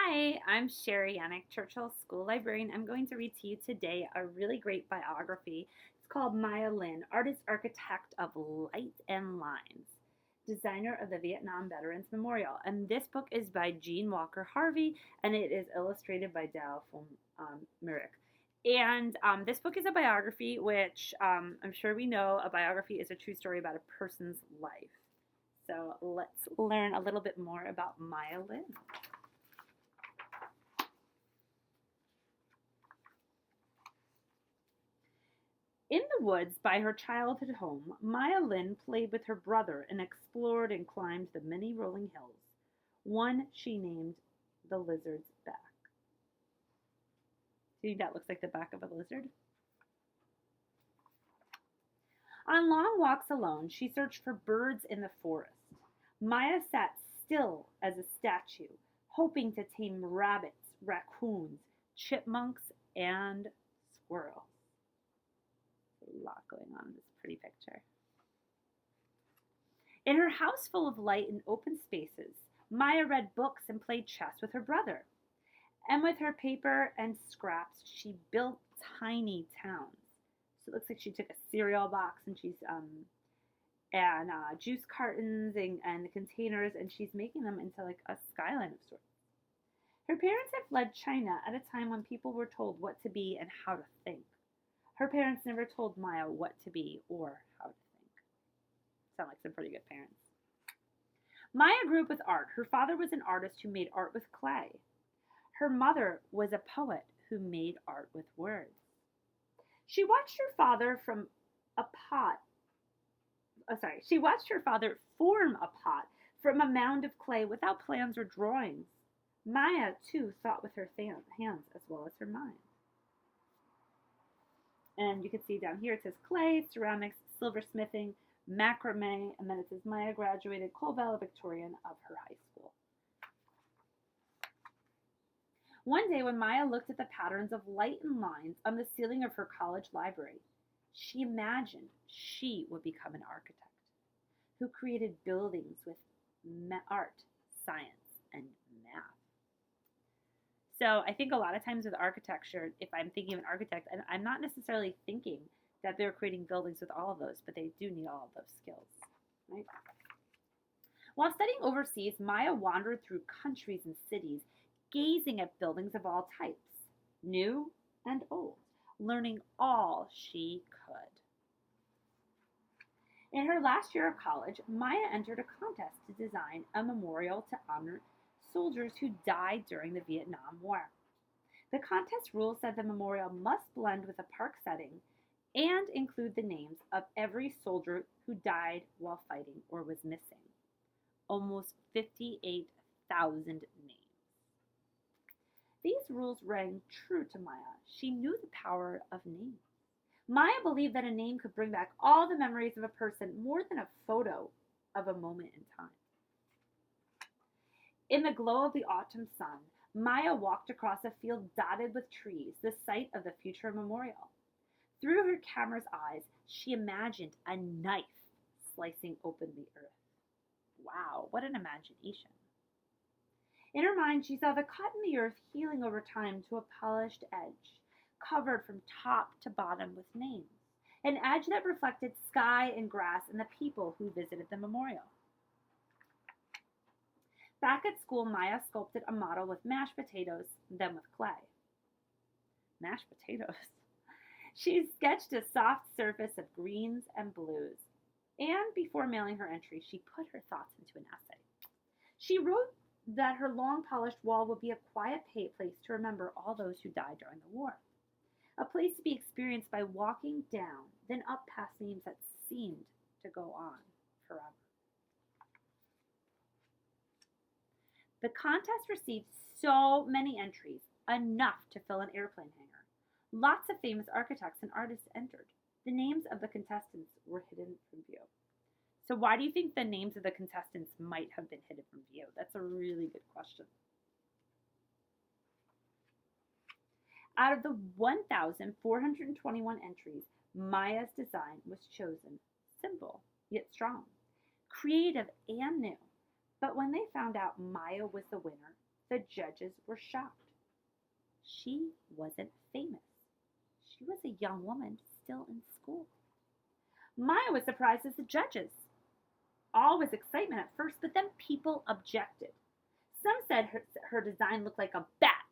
Hi, I'm Cherie, Yanek, Churchill School Librarian. I'm going to read to you today a really great biography. It's called Maya Lin, Artist Architect of Light and Lines, designer of the Vietnam Veterans Memorial. And this book is by Jeanne Walker Harvey, and it is illustrated by Phumiruk. And this book is a biography, which I'm sure we know a biography is a true story about a person's life. So let's learn a little bit more about Maya Lin. In the woods by her childhood home, Maya Lin played with her brother and explored and climbed the many rolling hills. One she named the Lizard's Back. See, that looks like the back of a lizard. On long walks alone, she searched for birds in the forest. Maya sat still as a statue, hoping to tame rabbits, raccoons, chipmunks, and squirrels. A lot going on in this pretty picture. In her house full of light and open spaces, Maya read books and played chess with her brother. And with her paper and scraps, she built tiny towns. So it looks like she took a cereal box and juice cartons and the containers, and she's making them into like a skyline of sorts. Her parents had fled China at a time when people were told what to be and how to think. Her parents never told Maya what to be or how to think. Sound like some pretty good parents. Maya grew up with art. Her father was an artist who made art with clay. Her mother was a poet who made art with words. She watched her father form a pot from a mound of clay without plans or drawings. Maya, too, thought with her hands as well as her mind. And you can see down here it says clay, ceramics, silversmithing, macrame, and then it says Maya graduated Cole Valedictorian of her high school. One day when Maya looked at the patterns of light and lines on the ceiling of her college library, she imagined she would become an architect who created buildings with art, science, and math. So I think a lot of times with architecture, if I'm thinking of an architect, and I'm not necessarily thinking that they're creating buildings with all of those, but they do need all of those skills, right? While studying overseas, Maya wandered through countries and cities, gazing at buildings of all types, new and old, learning all she could. In her last year of college, Maya entered a contest to design a memorial to honor soldiers who died during the Vietnam War. The contest rules said the memorial must blend with a park setting and include the names of every soldier who died while fighting or was missing. Almost 58,000 names. These rules rang true to Maya. She knew the power of names. Maya believed that a name could bring back all the memories of a person more than a photo of a moment in time. In the glow of the autumn sun, Maya walked across a field dotted with trees, the site of the future memorial. Through her camera's eyes, she imagined a knife slicing open the earth. Wow, what an imagination. In her mind, she saw the cut in the earth healing over time to a polished edge, covered from top to bottom with names, an edge that reflected sky and grass and the people who visited the memorial. Back at school, Maya sculpted a model with mashed potatoes, then with clay. Mashed potatoes? She sketched a soft surface of greens and blues, and before mailing her entry, she put her thoughts into an essay. She wrote that her long polished wall would be a quiet place to remember all those who died during the war. A place to be experienced by walking down, then up past names that seemed to go on forever. The contest received so many entries, enough to fill an airplane hangar. Lots of famous architects and artists entered. The names of the contestants were hidden from view. So why do you think the names of the contestants might have been hidden from view? That's a really good question. Out of the 1,421 entries, Maya's design was chosen simple, yet strong, creative and new. But when they found out Maya was the winner, The judges were shocked. She wasn't famous. She was a young woman still in school. Maya was surprised as the judges. All was excitement at first, but then people objected. Some said her design looked like a bat,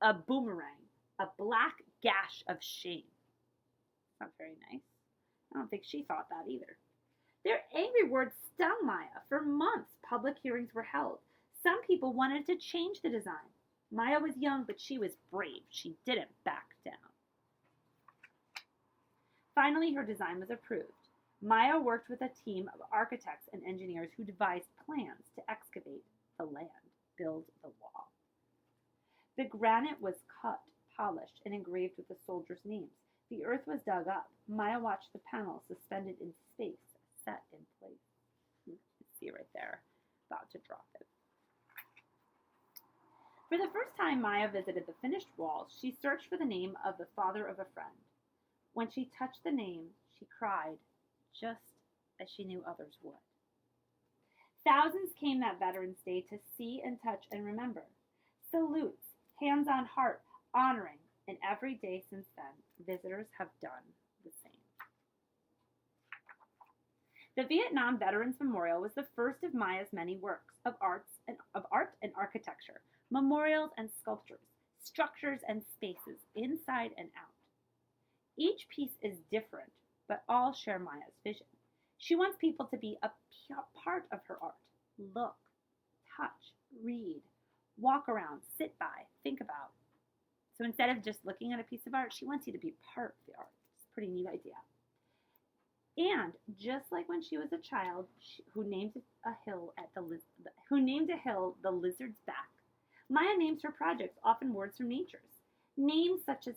a boomerang, a black gash of shame. Not very nice. I don't think she thought that either. Their angry words stung Maya. For months, public hearings were held. Some people wanted to change the design. Maya was young, but she was brave. She didn't back down. Finally, her design was approved. Maya worked with a team of architects and engineers who devised plans to excavate the land, build the wall. The granite was cut, polished, and engraved with the soldiers' names. The earth was dug up. Maya watched the panels suspended in space, set in place. You can see right there, about to drop it. For the first time Maya visited the finished walls, she searched for the name of the father of a friend. When she touched the name, she cried, just as she knew others would. Thousands came that Veterans Day to see and touch and remember. Salutes, hands on heart, honoring, and every day since then, visitors have done the same. The Vietnam Veterans Memorial was the first of Maya's many works of art and architecture, memorials and sculptures, structures and spaces, inside and out. Each piece is different, but all share Maya's vision. She wants people to be a part of her art. Look, touch, read, walk around, sit by, think about. So instead of just looking at a piece of art, she wants you to be part of the art. It's a pretty neat idea. And just like when she was a child who named a hill the lizard's back, Maya names her projects often words from nature. Names such as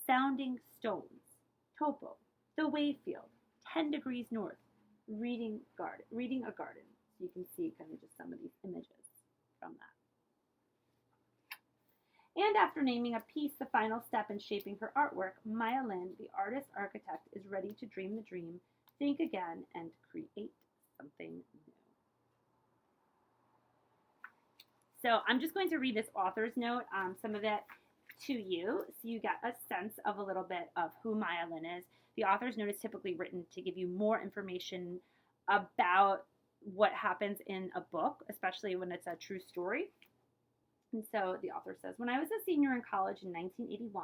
Sounding Stones, Topo, The Wayfield, 10 Degrees North, Reading a Garden. So you can see kind of just some of these images from that. And after naming a piece the final step in shaping her artwork, Maya Lin, the artist-architect, is ready to dream the dream, think again, and create something new. So I'm just going to read this author's note, some of it to you, so you get a sense of a little bit of who Maya Lin is. The author's note is typically written to give you more information about what happens in a book, especially when it's a true story. And so the author says, when I was a senior in college in 1981,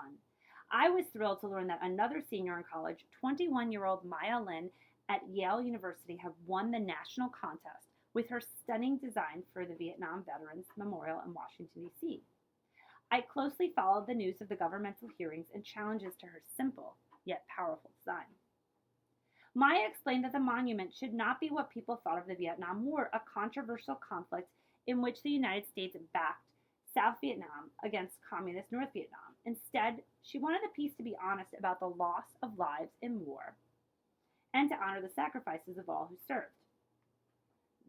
I was thrilled to learn that another senior in college, 21-year-old Maya Lin at Yale University, had won the national contest with her stunning design for the Vietnam Veterans Memorial in Washington, D.C. I closely followed the news of the governmental hearings and challenges to her simple yet powerful design. Maya explained that the monument should not be what people thought of the Vietnam War, a controversial conflict in which the United States backed South Vietnam against communist North Vietnam. Instead, she wanted the piece to be honest about the loss of lives in war and to honor the sacrifices of all who served.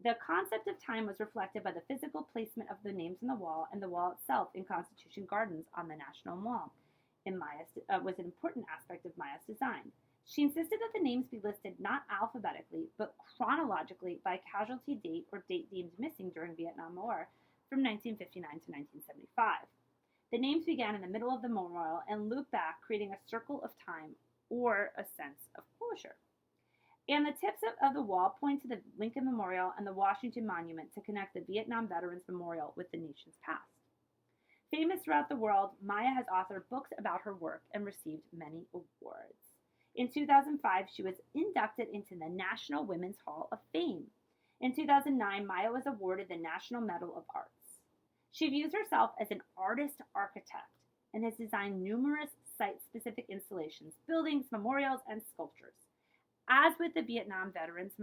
The concept of time was reflected by the physical placement of the names on the wall and the wall itself in Constitution Gardens on the National Mall. Was an important aspect of Maya's design. She insisted that the names be listed not alphabetically, but chronologically by casualty date or date deemed missing during Vietnam War from 1959 to 1975. The names began in the middle of the memorial and loop back, creating a circle of time or a sense of closure. And the tips of the wall point to the Lincoln Memorial and the Washington Monument to connect the Vietnam Veterans Memorial with the nation's past. Famous throughout the world, Maya has authored books about her work and received many awards. In 2005, she was inducted into the National Women's Hall of Fame. In 2009, Maya was awarded the National Medal of Arts. She views herself as an artist-architect and has designed numerous site-specific installations, buildings, memorials, and sculptures. As with the Vietnam Veterans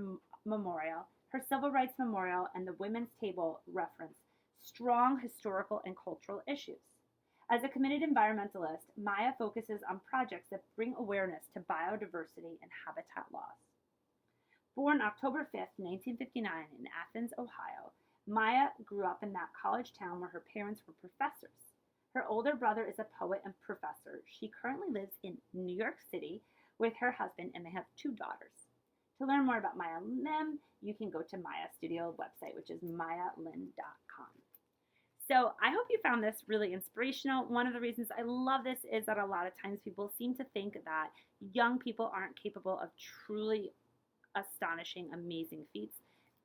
Memorial, her Civil Rights Memorial and the Women's Table reference strong historical and cultural issues. As a committed environmentalist, Maya focuses on projects that bring awareness to biodiversity and habitat loss. Born October 5, 1959 in Athens, Ohio, Maya grew up in that college town where her parents were professors. Her older brother is a poet and professor. She currently lives in New York City with her husband, and they have 2 daughters. To learn more about Maya Lin, you can go to Maya's studio website, which is mayalin.com. So I hope you found this really inspirational. One of the reasons I love this is that a lot of times people seem to think that young people aren't capable of truly astonishing, amazing feats.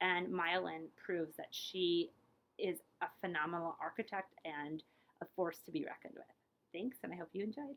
And Myelin proves that she is a phenomenal architect and a force to be reckoned with. Thanks, and I hope you enjoyed.